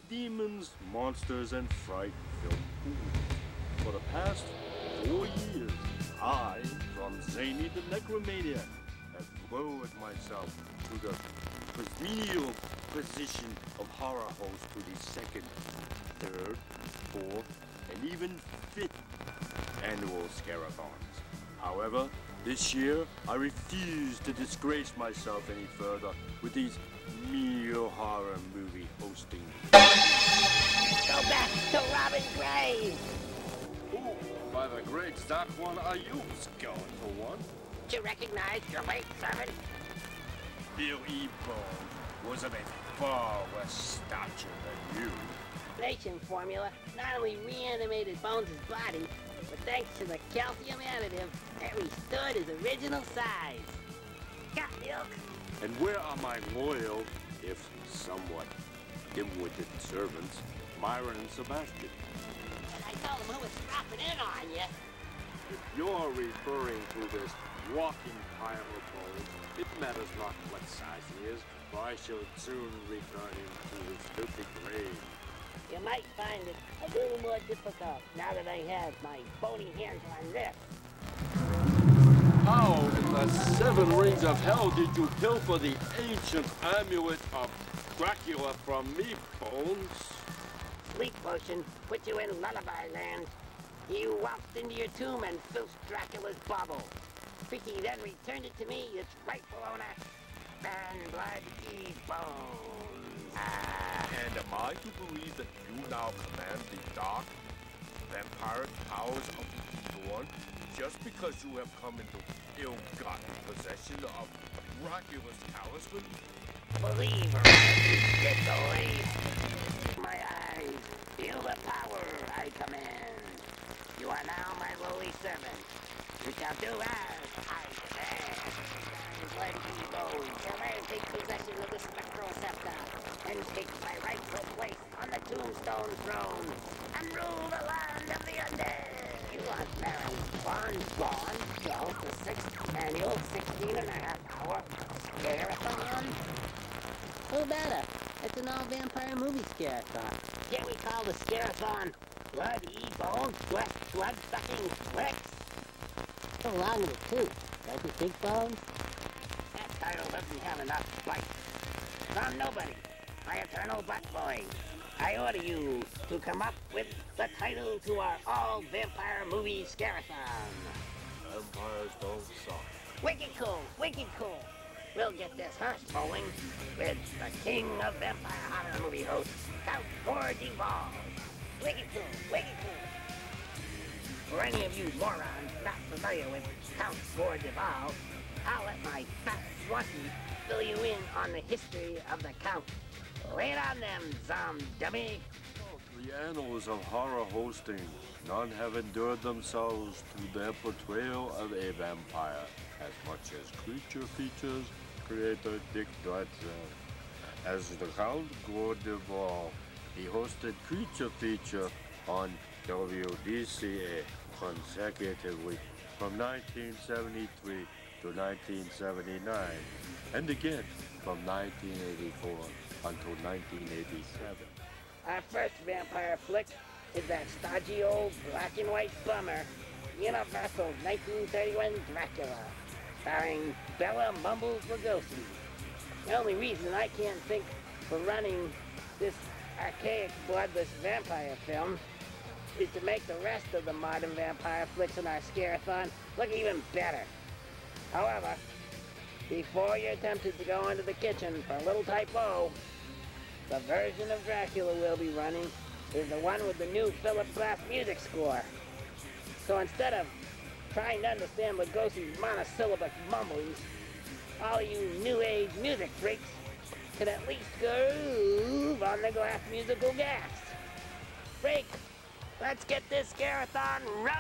Demons, monsters, and fright filled pools. For the past 4 years, I, Zombzany the necromaniac, have lowered myself to the presidial position of horror host to the second, third, fourth, and even fifth annual Scare-a-thons. However, this year, I refuse to disgrace myself any further with these mere horror movie hosting. Go back to Robin's grave! Who, by the great dark one, are you, skeletal one? Do you recognize your late servant? Bill E. Bones was of a far worse stature than you. Nation formula not only reanimated Bones' body, but thanks to the calcium-additive, it restored his original size. Got milk? And where are my loyal, if somewhat dim-witted servants, Myron and Sebastian? And I told him who was dropping in on you. If you're referring to this walking pile of bones, it matters not what size he is, for I shall soon return him to his filthy grave. You might find it a little more difficult now that I have my bony hands on this. How in the 7 rings of hell did you pilfer the ancient amulet of Dracula from me, Bones? Sleep potion put you in lullaby land. You walked into your tomb and filched Dracula's bauble. Vicky then returned it to me, its rightful owner, and blood E. Bones. And am I to believe that you now command the dark, vampiric powers of the evil one, just because you have come into ill-gotten possession of Dracula's talisman? Believer, get away. My eyes, feel the power I command. You are now my lowly servant. You shall do as I command. Blood E. Bones shall I take possession of the spectral scepter and take my rightful place on the tombstone throne and rule the land of the undead. You are Myron Bond, well, the 6th annual 16.5-hour Scare-a-thon. Who better? It's an all-vampire movie Scare-a-thon. Can't we call the Scare-a-thon Blood E. Bones, blood-sucking flicks? So long in the tooth, don't you think, Bones? That title doesn't have enough fight. From nobody, my eternal butt boy, I order you to come up with the title to our all-vampire movie Scare-a-thon. Vampires don't suck. Wicked cool, wicked cool. We'll get this hearse rolling with the king of vampire horror movie hosts, Count George Evolve. Wicked cool, wicked cool. For any of you morons not familiar with Count George Evolve, I'll let my fat swanky fill you in on the history of the Count. Lay it on them, Zombzany. The annals of horror hosting, none have endured themselves to their portrayal of a vampire as much as creature features creator Dick Dodson. As the Count George Evolve, he hosted Creature Feature on WDCA consecutively from 1973 to 1979, and again from 1984 until 1987. Our first vampire flick is that stodgy old black and white bummer, Universal's 1931 Dracula, starring Bela Mumbles Lugosi. The only reason I can't think for running this archaic bloodless vampire film is to make the rest of the modern vampire flicks in our Scare-a-thon look even better. However, before you're tempted to go into the kitchen for a little typo, the version of Dracula we'll be running is the one with the new Philip Glass music score. So instead of trying to understand Lugosi's monosyllabic mumblings, all you new age music freaks can at least groove on the glass musical gas. Freak, let's get this Scare-a-thon rolling!